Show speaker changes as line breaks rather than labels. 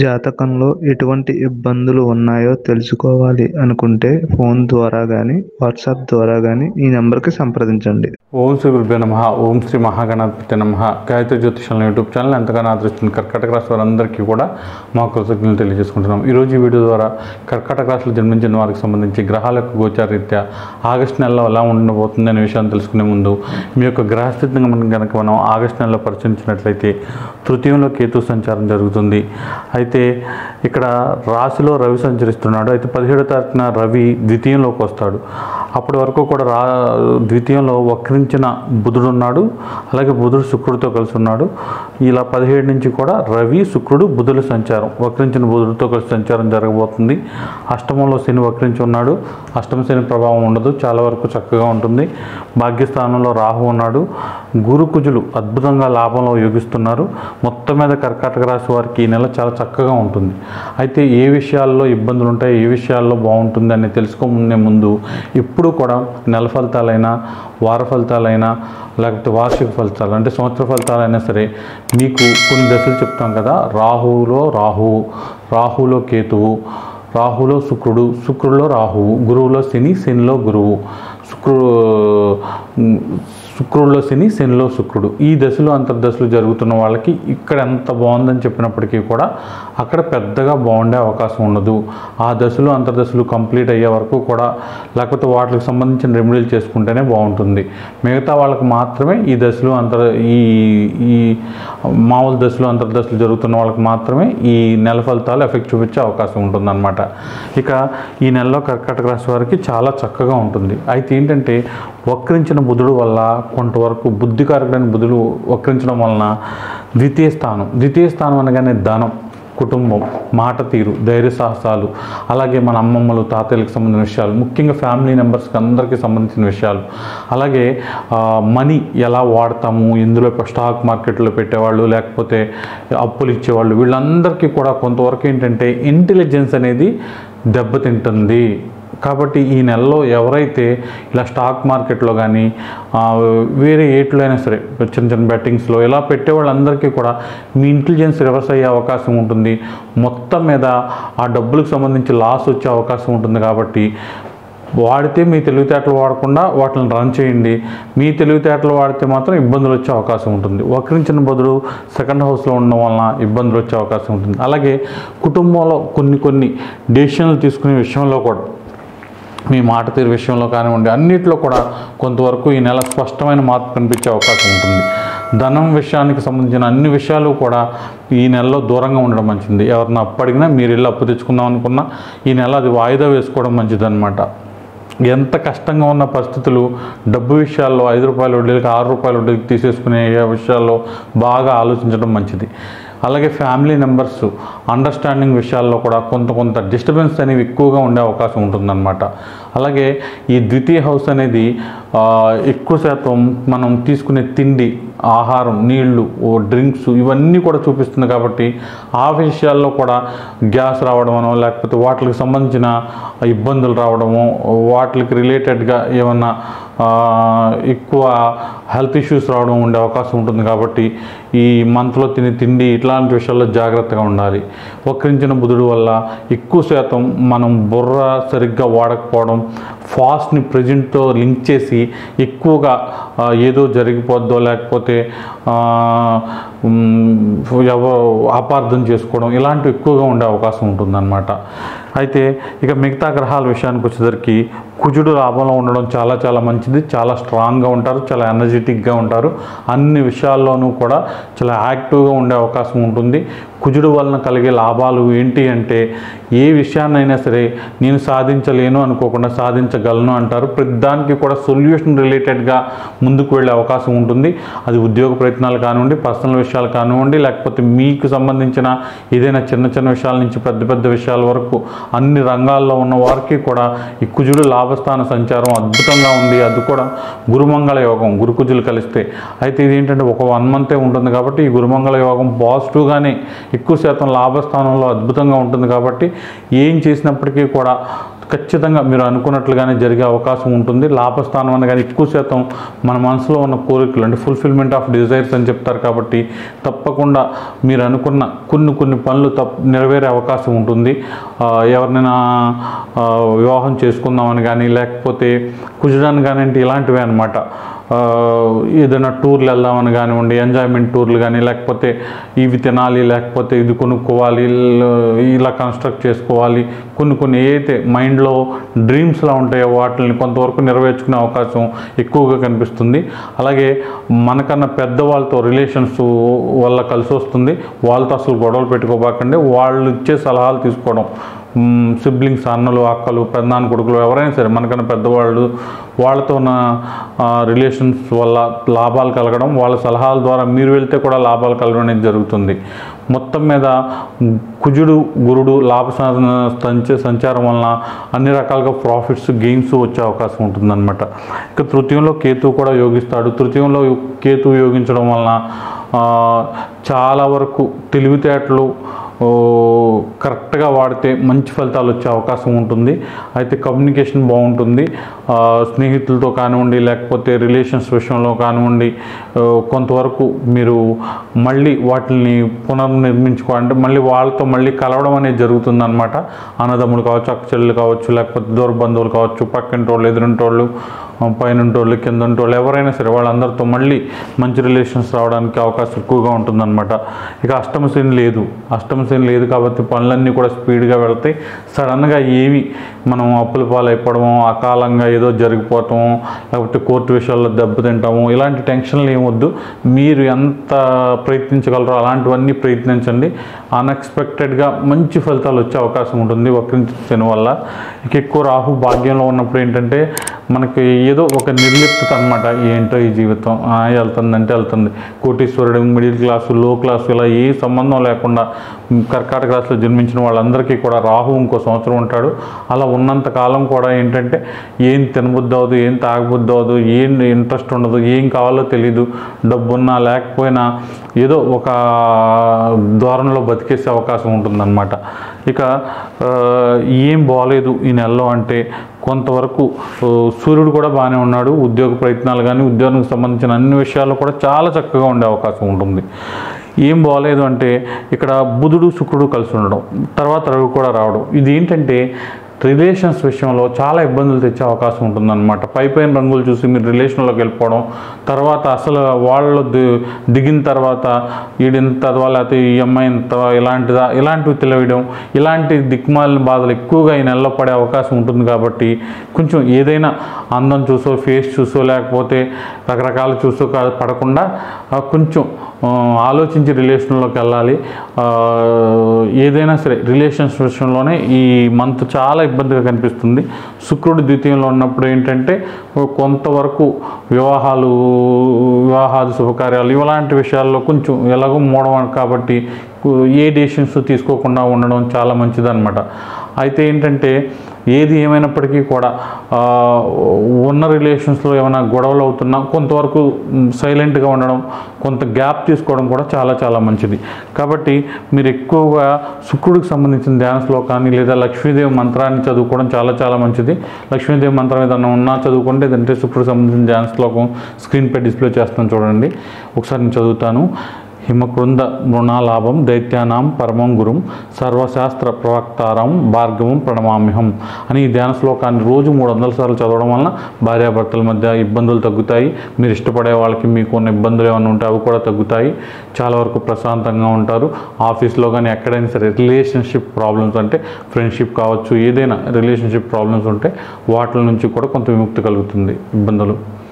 జాతకంలో ఎటువంటి ఇబ్బందులు ఉన్నాయో తెలుసుకోవాలి అనుకుంటే ఫోన్ ద్వారా కానీ వాట్సాప్ ద్వారా కానీ ఈ నెంబర్కి సంప్రదించండి.
ఓం శ్రీ గురుభ్యో నమః. ఓం శ్రీ మహాగణపతి నమః. గాయత్రి జ్యోతిషాల యూట్యూబ్ ఛానల్ ఎంతగానో ఆదరిస్తున్న కర్కాటక రాశి వారందరికీ కూడా మా కృతజ్ఞతలు తెలియజేసుకుంటున్నాం. ఈరోజు ఈ వీడియో ద్వారా కర్కాటక రాశిలో జన్మించిన వారికి సంబంధించి గ్రహాల యొక్క గోచారరీత్యా ఆగస్టు నెలలో ఎలా ఉండబోతుంది అనే విషయాన్ని తెలుసుకునే ముందు మీ యొక్క గ్రహస్థితిని మనం ఆగస్టు నెలలో పరిశీలించినట్లయితే తృతీయంలో కేతు సంచారం జరుగుతుంది. అయితే ఇక్కడ రాశిలో రవి సంచరిస్తున్నాడు. అయితే 17వ తారీఖున రవి ద్వితీయంలోకి వస్తాడు. అప్పటి వరకు కూడా ద్వితీయంలో వక్రించిన బుధుడు ఉన్నాడు. అలాగే బుధుడు శుక్రుడితో కలిసి ఉన్నాడు. ఇలా 17 నుంచి కూడా రవి శుక్రుడు బుధుల సంచారం, వక్రించిన బుధుడితో కలిసి సంచారం జరగబోతుంది. అష్టమంలో శని వక్రించి ఉన్నాడు. అష్టమ శని ప్రభావం ఉండదు, చాలా వరకు చక్కగా ఉంటుంది. భాగ్యస్థానంలో రాహు ఉన్నాడు. గురు కుజులు అద్భుతంగా లాభంలో యోగిస్తున్నారు. మొత్తం మీద కర్కాటక రాశి వారికి ఈ నెల చాలా చక్కగా ఉంటుంది. అయితే ఏ విషయాల్లో ఇబ్బందులు ఉంటాయి, ఏ విషయాల్లో బాగుంటుంది అని తెలుసుకోముందే ముందు ఇప్పుడు కూడా నెల ఫలితాలైనా, వార ఫలితాలైనా, లేకపోతే వార్షిక ఫలితాలు అంటే సంవత్సర ఫలితాలైనా సరే మీకు కొన్ని దశలు చెప్తాం కదా. రాహులో కేతువు, రాహులో శుక్రుడు, శుక్రుడిలో రాహువు, గురువులో శని, శనిలో గురువు, శుక్రుడిలో శని, శనిలో శుక్రుడు. ఈ దశలు అంతర్దశలు జరుగుతున్న వాళ్ళకి ఇక్కడ ఎంత బాగుందని చెప్పినప్పటికీ కూడా అక్కడ పెద్దగా బాగుండే అవకాశం ఉండదు. ఆ దశలు అంతర్దశలు కంప్లీట్ అయ్యే వరకు కూడా, లేకపోతే వాటికి సంబంధించిన రెమెడీలు చేసుకుంటేనే బాగుంటుంది. మిగతా వాళ్ళకి మాత్రమే ఈ దశలు ఈ మామూలు దశలు అంతర్దశలు జరుగుతున్న వాళ్ళకి మాత్రమే ఈ నెల ఫలితాలు ఎఫెక్ట్ చూపించే అవకాశం ఉంటుందన్నమాట. ఇక ఈ నెలలో కర్కాటక రాశి వారికి చాలా చక్కగా ఉంటుంది. అయితే ఏంటంటే వక్రించిన బుధుడు వల్ల కొంతవరకు బుద్ధికారకుడైన బుధుడు వక్రించడం వలన ద్వితీయ స్థానం అనగానే ధనం, కుటుంబం, మాట తీరు, ధైర్య సాహసాలు, అలాగే మన అమ్మమ్మలు, తాతయ్యలకు సంబంధించిన విషయాలు, ముఖ్యంగా ఫ్యామిలీ మెంబర్స్కి అందరికీ సంబంధించిన విషయాలు, అలాగే మనీ ఎలా వాడతాము, ఇందులో స్టాక్ మార్కెట్లో పెట్టేవాళ్ళు, లేకపోతే అప్పులు ఇచ్చేవాళ్ళు, వీళ్ళందరికీ కూడా కొంతవరకు ఏంటంటే ఇంటెలిజెన్స్ అనేది దెబ్బతింటుంది. కాబట్టి ఈ నెలలో ఎవరైతే ఇలా స్టాక్ మార్కెట్లో కానీ వేరే ఏట్లో అయినా సరే చిన్న బెట్టింగ్స్లో ఇలా పెట్టే వాళ్ళందరికీ కూడా మీ ఇంటెలిజెన్స్ రివర్స్ అయ్యే అవకాశం ఉంటుంది. మొత్తం మీద ఆ డబ్బులకు సంబంధించి లాస్ వచ్చే అవకాశం ఉంటుంది. కాబట్టి వాడితే మీ తెలివితేటలు వాడకుండా వాటిని రన్ చేయండి. మీ తెలివితేటలు వాడితే మాత్రం ఇబ్బందులు వచ్చే అవకాశం ఉంటుంది. వక్రించిన బదులు సెకండ్ హౌస్లో ఉండడం వలన ఇబ్బందులు వచ్చే అవకాశం ఉంటుంది. అలాగే కుటుంబంలో కొన్ని డెసిషన్లు తీసుకునే విషయంలో కూడా, మీ మాట తీరు విషయంలో కానివ్వండి, అన్నిట్లో కూడా కొంతవరకు ఈ నెల స్పష్టమైన మార్పు కనిపించే అవకాశం ఉంటుంది. ధనం విషయానికి సంబంధించిన అన్ని విషయాలు కూడా ఈ నెలలో దూరంగా ఉండడం మంచిది. ఎవరిని అప్పు అడిగినా మీరు ఇల్లు అప్పు తెచ్చుకుందాం అనుకున్నా ఈ నెల అది వాయిదా వేసుకోవడం మంచిదన్నమాట. ఎంత కష్టంగా ఉన్న పరిస్థితులు డబ్బు విషయాల్లో 5 రూపాయల వడ్డీలకి 6 రూపాయల వడ్డీలకి తీసేసుకునే విషయాల్లో బాగా ఆలోచించడం మంచిది. అలాగే ఫ్యామిలీ మెంబర్స్ అండర్స్టాండింగ్ విషయాల్లో కూడా కొంత డిస్టర్బెన్స్ అనేవి ఎక్కువగా ఉండే అవకాశం ఉంటుందన్నమాట. అలాగే ఈ ద్వితీయ హౌస్ అనేది ఎక్కువ శాతం మనం తీసుకునే తిండి, ఆహారం, నీళ్లు, డ్రింక్స్ ఇవన్నీ కూడా చూపిస్తుంది. కాబట్టి ఆ విషయాల్లో కూడా గ్యాస్ రావడమో, లేకపోతే వాటికి సంబంధించిన ఇబ్బందులు రావడము, వాటికి రిలేటెడ్గా ఏమన్నా ఎక్కువ హెల్త్ ఇష్యూస్ రావడం ఉండే అవకాశం ఉంటుంది. కాబట్టి ఈ మంత్లో తినే తిండి ఇట్లాంటి విషయాల్లో జాగ్రత్తగా ఉండాలి. వక్రించిన బుధుడు వల్ల ఎక్కువ శాతం మనం బుర్ర సరిగ్గా వాడకపోవడం, ఫాస్ట్ని ప్రెజెంట్తో లింక్ చేసి ఎక్కువగా ఏదో జరిగిపోద్దో లేకపోతే అపార్థం చేసుకోవడం ఇలాంటివి ఎక్కువగా ఉండే అవకాశం ఉంటుందన్నమాట. అయితే ఇక మిగతా గ్రహాల విషయానికి వచ్చేసరికి కుజుడు లాభంలో ఉండడం చాలా మంచిది. చాలా స్ట్రాంగ్గా ఉంటారు, చాలా ఎనర్జెటిక్గా ఉంటారు. అన్ని విషయాల్లోనూ కూడా చాలా యాక్టివ్గా ఉండే అవకాశం ఉంటుంది. కుజుడు వలన కలిగే లాభాలు ఏంటి అంటే, ఏ విషయాన్నైనా సరే నేను సాధించలేను అనుకోకుండా సాధించగలను అంటారు. ప్రతిదానికి కూడా సొల్యూషన్ రిలేటెడ్గా ముందుకు వెళ్ళే అవకాశం ఉంటుంది. అది ఉద్యోగ ప్రయత్నాలు కానివ్వండి, పర్సనల్ విషయాలు కానివ్వండి, లేకపోతే మీకు సంబంధించిన ఏదైనా చిన్న విషయాల నుంచి పెద్ద విషయాల వరకు అన్ని రంగాల్లో ఉన్న వారికి కూడా ఈ కుజుడు లాభస్థాన సంచారం అద్భుతంగా ఉంది. అది కూడా గురుమంగళ యోగం, గురు కుజులు కలిస్తే. అయితే ఇది ఏంటంటే ఒక 1 మంతే ఉంటుంది. కాబట్టి ఈ గురుమంగళ యోగం పాజిటివ్గానే ఎక్కువ శాతం లాభస్థానంలో అద్భుతంగా ఉంటుంది. కాబట్టి ఏం చేసినప్పటికీ కూడా ఖచ్చితంగా మీరు అనుకున్నట్లుగానే జరిగే అవకాశం ఉంటుంది. లాభస్థానం అనగానే ఎక్కువ శాతం మన మనసులో ఉన్న కోరికలు అంటే ఫుల్ఫిల్మెంట్ ఆఫ్ డిజైర్స్ అని చెప్తారు. కాబట్టి తప్పకుండా మీరు అనుకున్న కొన్ని పనులు నెరవేరే అవకాశం ఉంటుంది. ఎవరినైనా వివాహం చేసుకుందామని కానీ, లేకపోతే కుజడానికి కానీ అంటే ఇలాంటివే అనమాట. ఏదైనా టూర్లు వెళ్దామని కానివ్వండి, ఎంజాయ్మెంట్ టూర్లు కానీ, లేకపోతే ఇవి తినాలి, లేకపోతే ఇది కొనుక్కోవాలి, ఇలా కన్స్ట్రక్ట్ చేసుకోవాలి, కొన్ని ఏదైతే మైండ్లో డ్రీమ్స్లా ఉంటాయో వాటిని కొంతవరకు నెరవేర్చుకునే అవకాశం ఎక్కువగా కనిపిస్తుంది. అలాగే మనకన్నా పెద్దవాళ్ళతో రిలేషన్స్ వల్ల కలిసి వస్తుంది. వాళ్ళతో అసలు గొడవలు పెట్టుకోబాకండి. వాళ్ళు ఇచ్చే సలహాలు తీసుకోవడం. సిబ్లింగ్స్, అన్నలు, అక్కలు, పెద్దనాన్న కొడుకులు ఎవరైనా సరే మనకన్నా పెద్దవాళ్ళు, వాళ్ళతో ఉన్న రిలేషన్స్ వల్ల లాభాలు కలగడం, వాళ్ళ సలహాల ద్వారా మీరు వెళ్తే కూడా లాభాలు కలగడం అనేది జరుగుతుంది. మొత్తం మీద కుజుడు గురుడు లాభ సంచారం వలన అన్ని రకాలుగా ప్రాఫిట్స్, గెయిన్స్ వచ్చే అవకాశం ఉంటుందన్నమాట. ఇక తృతీయంలో కేతువు కూడా యోగిస్తాడు. తృతీయంలో కేతువు యోగించడం వలన చాలా వరకు తెలివితేటలు కరెక్ట్గా వాడితే మంచి ఫలితాలు వచ్చే అవకాశం ఉంటుంది. అయితే కమ్యూనికేషన్ బాగుంటుంది. స్నేహితులతో కానివ్వండి, లేకపోతే రిలేషన్స్ విషయంలో కానివ్వండి, కొంతవరకు మీరు మళ్ళీ వాటిని పునర్నిర్మించుకోవాలంటే మళ్ళీ వాళ్ళతో మళ్ళీ కలవడం అనేది జరుగుతుంది అనమాట. అన్నదమ్ములు కావచ్చు, అక్కచెల్లెలు కావచ్చు, లేకపోతే దూర బంధువులు కావచ్చు, పక్కింటోళ్ళు, ఎదురింటోళ్ళు, పైనంటోళ్ళు, కిందంటోళ్ళు ఎవరైనా సరే వాళ్ళందరితో మళ్ళీ మంచి రిలేషన్స్ రావడానికి అవకాశం ఎక్కువగా ఉంటుందన్నమాట. ఇక అష్టమ శని లేదు కాబట్టి పనులన్నీ కూడా స్పీడ్గా వెళ్తాయి. సడన్గా ఏవి మనం అప్పుల పాలైపోవడము, అకాలంగా ఏదో జరిగిపోవటము, లేకపోతే కోర్టు విషయాల్లో దెబ్బతింటాము, ఇలాంటి టెన్షన్లు ఏమొద్దు. మీరు ఎంత ప్రయత్నించగలరో అలాంటివన్నీ ప్రయత్నించండి. అన్ఎక్స్పెక్టెడ్గా మంచి ఫలితాలు వచ్చే అవకాశం ఉంటుంది వక్రించిన శని వల్ల. ఇక ఎక్కువ రాహు భాగ్యంలో ఉన్నప్పుడు ఏంటంటే మనకి ఏదో ఒక నిర్లిప్తత అనమాట. ఏంటో ఈ జీవితం వెళ్తుందంటే వెళ్తుంది. కోటీశ్వరుడు, మిడిల్ క్లాసు, లో క్లాసు ఇలా ఏ సంబంధం లేకుండా కర్కాటక రాశిలో జన్మించిన వాళ్ళందరికీ కూడా రాహు ఇంకో సంవత్సరం ఉంటాడు. అలా ఉన్నంత కాలం కూడా ఏంటంటే ఏం తినబుద్ధి అవ్వదు, ఏం తాగబుద్ధి అవ్వదు, ఏం ఇంట్రెస్ట్ ఉండదు, ఏం కావాలో తెలీదు. డబ్బున్నా లేకపోయినా ఏదో ఒక ధోరణిలో బతికేసే అవకాశం ఉంటుందన్నమాట. ఇక ఏం బాగలేదు ఈ నెలలో అంటే కొంతవరకు సూర్యుడు కూడా బాగానే ఉన్నాడు. ఉద్యోగ ప్రయత్నాలు కానీ, ఉద్యోగానికి సంబంధించిన అన్ని విషయాల్లో కూడా చాలా చక్కగా ఉండే అవకాశం ఉంటుంది. ఏం బాగలేదు అంటే ఇక్కడ బుధుడు, శుక్రుడు కలిసి ఉండడం, తర్వాత రవి కూడా రావడం. ఇది ఏంటంటే రిలేషన్స్ విషయంలో చాలా ఇబ్బందులు తెచ్చే అవకాశం ఉంటుందన్నమాట. పైన రంగులు చూసి మీరు రిలేషన్లోకి వెళ్ళిపోవడం, తర్వాత అసలు వాళ్ళు దిగిన తర్వాత ఈడింత లేకపోతే ఈ అమ్మాయి ఇంత ఇలాంటివి తెలియడం, ఇలాంటి దిక్మాలిన బాధలు ఎక్కువగా ఈ నెలలో పడే అవకాశం ఉంటుంది. కాబట్టి కొంచెం ఏదైనా అందం చూసో, ఫేస్ చూసో, లేకపోతే రకరకాల చూసో పడకుండా కొంచెం ఆలోచించి రిలేషన్లోకి వెళ్ళాలి. ఏదైనా సరే రిలేషన్స్ విషయంలోనే ఈ మంత్ చాలా ఇబ్బందిగా కనిపిస్తుంది. శుక్రుడు ద్వితీయంలో ఉన్నప్పుడు ఏంటంటే కొంతవరకు వివాహాది శుభకార్యాలు ఇలాంటి విషయాల్లో కొంచెం ఎలాగో మూడవ కాబట్టి ఏ డెసిషన్స్ తీసుకోకుండా ఉండడం చాలా మంచిదన్నమాట. అయితే ఏంటంటే ఏది ఏమైనప్పటికీ కూడా ఉన్న రిలేషన్స్లో ఏమైనా గొడవలు అవుతున్నా కొంతవరకు సైలెంట్గా ఉండడం, కొంత గ్యాప్ తీసుకోవడం కూడా చాలా చాలా మంచిది. కాబట్టి మీరు ఎక్కువగా శుక్రుడికి సంబంధించిన ధ్యాన శ్లోకాన్ని లేదా లక్ష్మీదేవి మంత్రాన్ని చదువుకోవడం చాలా చాలా మంచిది. లక్ష్మీదేవి మంత్రం ఏదన్నా ఉన్నా చదువుకుంటే, లేదంటే శుక్రుడికి సంబంధించిన ధ్యాన శ్లోకం స్క్రీన్పై డిస్ప్లే చేస్తాను చూడండి. ఒకసారి నేను చదువుతాను. హిమకృంద మృణాలాభం దైత్యానాం పరమం గురుం సర్వశాస్త్ర ప్రవక్తారం భార్గవం ప్రణమామ్యహం అని ఈ ధ్యాన శ్లోకాన్ని రోజు 300 సార్లు చదవడం వలన భార్యాభర్తల మధ్య ఇబ్బందులు తగ్గుతాయి. మీరు ఇష్టపడే వాళ్ళకి మీకు ఉన్న ఇబ్బందులు ఏమైనా ఉంటే అవి కూడా తగ్గుతాయి. చాలా వరకు ప్రశాంతంగా ఉంటారు. ఆఫీస్లో కానీ ఎక్కడైనా సరే రిలేషన్షిప్ ప్రాబ్లమ్స్ అంటే ఫ్రెండ్షిప్ కావచ్చు, ఏదైనా రిలేషన్షిప్ ప్రాబ్లమ్స్ ఉంటే వాటి నుంచి కూడా కొంత విముక్తి కలుగుతుంది ఇబ్బందులు.